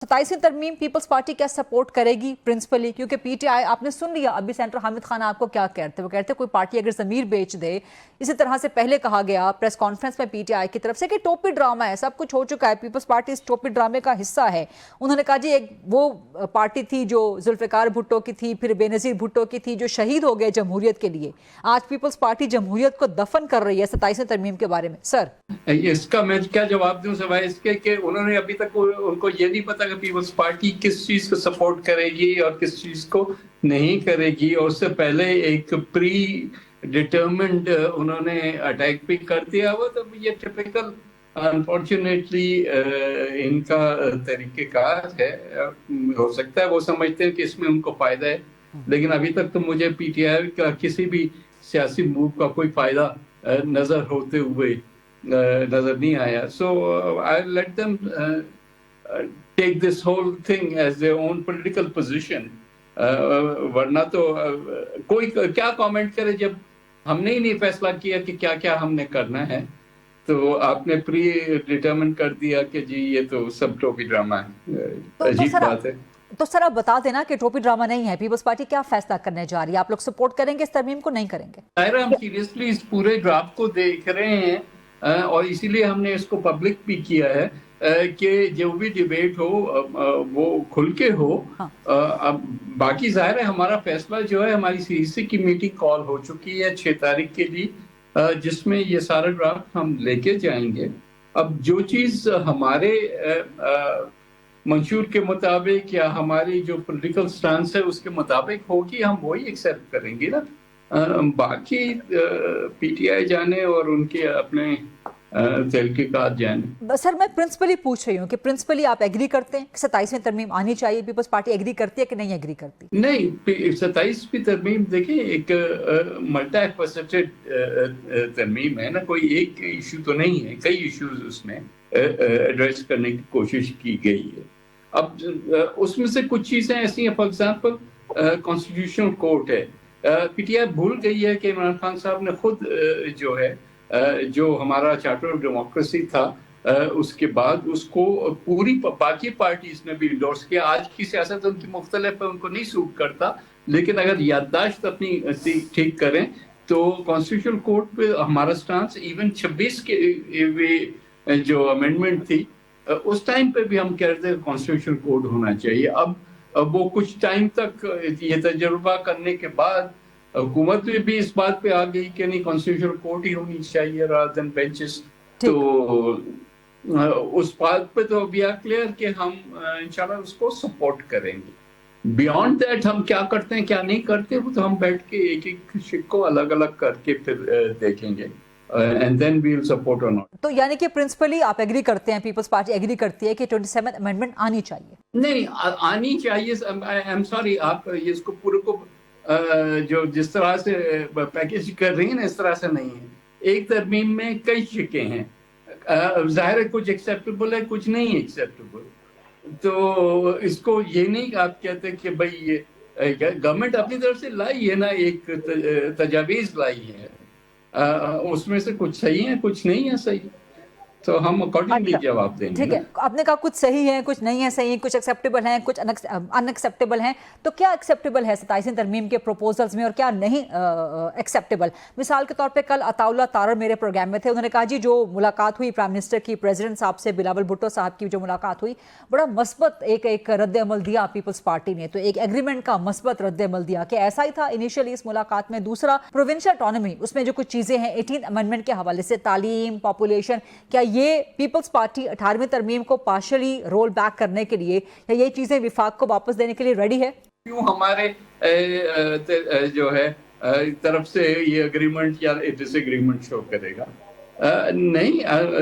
27वीं तरमीम peoples party क्या support करेगी प्रिंसिपली, क्योंकि पीटीआई आपने सुन लिया अभी सेंटर हामिद खान आपको क्या कहते हैं। वो कहते हैं कोई पार्टी अगर ज़मीर बेच दे, इसी तरह से पहले कहा गया प्रेस कॉन्फ्रेंस में पीटीआई की तरफ से कि टोपी ड्रामा है, सब कुछ हो चुका है, पीपल्स पार्टी इस टोपी ड्रामे का हिस्सा है। उन्होंने कहा जी एक वो पार्टी थी जो जुल्फ़िकार भुट्टो की थी, फिर बेनज़ीर भुट्टो की थी, जो शहीद हो गए जमहूरियत के लिए। आज पीपल्स पार्टी जमहूरियत को दफन कर रही है 27वीं तरमीम के बारे में। सर इसका मैं क्या जवाब दूं सिवाय इसके कि उन्होंने अभी तक उनको ये नहीं पता कि पीपल्स पार्टी किस चीज को सपोर्ट करेगी और किस चीज को नहीं करेगी। और उससे पहले एक प्री डिटर्मिन्ड उन्होंने अटैक भी कर दिया हुआ। तो ये टिपिकल अनफॉर्चुनेटली इनका तरीक़ेकार है। हो सकता है वो समझते हैं कि इसमें उनको फायदा है, लेकिन अभी तक तो मुझे पीटीआई का किसी भी सियासी मूव का कोई फायदा नजर होते हुए नजर नहीं आया। So I let them take this whole thing as their own political position. वरना तो कोई क्या कमेंट करे जब हमने ही नहीं फैसला किया कि क्या क्या हमने करना है, तो आपने प्री डिटरमिन कर दिया कि जी ये तो सब टोपी ड्रामा है। अजीब बात है। तो सर आप बता देना कि टोपी ड्रामा नहीं है, पीपल्स पार्टी क्या फैसला करने जा रही है? आप लोग सपोर्ट करेंगे इस तरमीम को, नहीं करेंगे? हम सीरियसली इस पूरे ड्राफ्ट को देख रहे हैं और इसीलिए हमने इसको पब्लिक भी किया है कि जो भी डिबेट हो वो खुल के हो। हाँ। अब बाकी जाहिर है हमारा फैसला जो है, हमारी सीईसी की मीटिंग कॉल हो चुकी है 6 तारीख के लिए, जिसमें ये सारा ड्राफ्ट हम लेके जाएंगे। अब जो चीज हमारे मंशूर के मुताबिक या हमारी जो पॉलिटिकल स्टांस है उसके मुताबिक होगी, हम वही एक्सेप्ट करेंगे ना। बाकी पीटीआई जाने और उनके अपने तहकीकात जाने। सर मैं प्रिंसिपली पूछ रही हूँ कि प्रिंसिपली आप एग्री करते हैं कि 27वीं तरमीम आनी चाहिए? पीपल्स पार्टी एग्री करती है कि नहीं एग्री करती? नहीं, 27वीं तरमीम देखिए एक मल्टी फेसेटेड तरमीम है ना, कोई एक इशू तो नहीं है, कई इश्यूज उसमें एड्रेस करने की कोशिश की गई है। अब उसमें से कुछ चीजें ऐसी हैं, फॉर एग्जांपल कॉन्स्टिट्यूशनल कोर्ट है। पीटीआई भूल गई है कि इमरान खान साहब ने खुद जो है जो हमारा चार्टर ऑफ डेमोक्रेसी था उसके बाद उसको पूरी बाकी पार्टीज ने भी इंडोर्स किया। आज की सियासत उनकी मुख्तलिफ है, उनको नहीं सूट करता, लेकिन अगर याददाश्त अपनी ठीक करें तो कॉन्स्टिट्यूशनल कोर्ट पे हमारा स्टांस इवन 26 के जो अमेंडमेंट थी उस टाइम पे भी हम कह रहे थे कॉन्स्टिट्यूशनल कोर्ट होना चाहिए। अब वो कुछ टाइम तक ये तजुर्बा करने के बाद हुकूमत भी इस बात पे आ गई कि नहीं कॉन्स्टिट्यूशनल कोर्ट ही होनी चाहिए रादर देन बेंचेस। तो उस बात पे तो अभी क्लियर कि हम इंशाल्लाह उसको सपोर्ट करेंगे। बियॉन्ड दैट हम क्या करते हैं क्या नहीं करते वो तो हम बैठ के एक एक शिक को अलग अलग करके फिर देखेंगे and then we will support or not. तो यानी कि प्रिंसिपली आप एग्री करते हैं, पीपल्स पार्टी एग्री करती है कि 27th अमेंडमेंट आनी चाहिए? नहीं आनी चाहिए। आई एम सॉरी, आप इसको पूरे को जो जिस तरह से पैकेज कर रही है ना इस तरह से नहीं है। एक तरमीम में कई शिकें हैं, जाहिर है कुछ एक्सेप्टेबल है कुछ नहीं एक्सेप्टेबल। तो इसको ये नहीं आप कहते कि भाई ये गवर्नमेंट अपनी तरफ से लाई है ना, एक तजावीज लाई है, उसमें से कुछ सही है कुछ नहीं है सही, तो हम अकॉर्डिंगली जवाब देंगे। ठीक है, आपने कहा कुछ सही है कुछ नहीं है सही, कुछ एक्सेप्टेबल हैं कुछ अनएक्सेप्टेबल हैं। तो क्या एक्सेप्टेबल है 27वीं तरमीम के प्रोपोजल्स में और क्या नहीं एक्सेप्टेबल? मिसाल के तौर पे कल अताउल्लाह तारर मेरे प्रोग्राम में थे, उन्होंने कहा जी जो मुलाकात हुई प्राइम मिनिस्टर की प्रेसिडेंट साहब से, बिलावल भुट्टो साहब की जो मुलाकात हुई, बड़ा मस्बत एक रद्द अमल दिया पीपल्स पार्टी ने, तो एक एग्रीमेंट का मस्बत रद्द अमल दिया कि ऐसा ही था इनिशियली इस मुलाकात में। दूसरा प्रोविंशियल ऑटोनॉमी, उसमें जो कुछ चीज़ें हैं 18th अमेंडमेंट के हवाले से, तालीम, पॉपुलेशन, क्या ये पीपल्स पार्टी 18वीं तरमीम को पार्शली रोल बैक करने के लिए या ये चीजें विफाक को वापस देने के लिए रेडी है? क्यों हमारे जो है तरफ से ये एग्रीमेंट या डिसएग्रीमेंट शो करेगा? नहीं,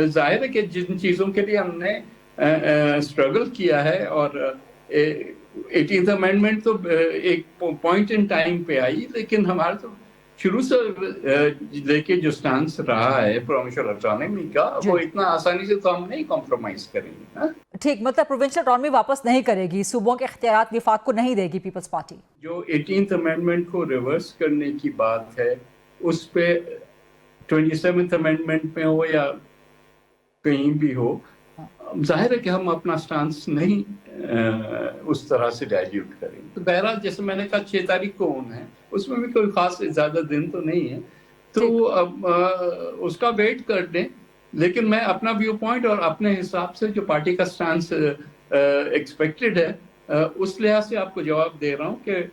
जाहिर है कि जिन चीजों के लिए हमने स्ट्रगल किया है और 18th अमेंडमेंट तो एक पॉइंट इन टाइम पे आई, लेकिन हमारा तो शुरू से लेके जो स्टांस रहा है प्रोविंशियल ऑटोनॉमी का, वो इतना आसानी से तो हम नहीं कॉम्प्रोमाइज करेंगे। ठीक, मतलब प्रोविंशियल ऑटोनॉमी वापस नहीं करेगी, सूबों के इख्तियारात विफाक को नहीं देगी पीपल्स पार्टी। जो 18th अमेंडमेंट को रिवर्स करने की बात है उस पे 27th अमेंडमेंट में हो या कहीं भी हो, जाहिर है कि हम अपना स्टांस नहीं اس طرح سے ڈائلیوٹ کریں. تو بہرحال جیسے میں نے کہا 6 تاریخ کو ہونا ہے, اس میں بھی کوئی خاص زیادہ دن تو نہیں ہے, تو اب اس کا ویٹ کر دیں. لیکن میں اپنا ویو پوائنٹ اور اپنے حساب سے جو پارٹی کا سٹانس ایکسپیکٹڈ ہے اس لحاظ سے آپ کو جواب دے رہا ہوں کہ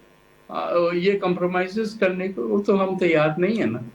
یہ کمپرومائزز کرنے کو تو ہم تیار نہیں ہیں نا.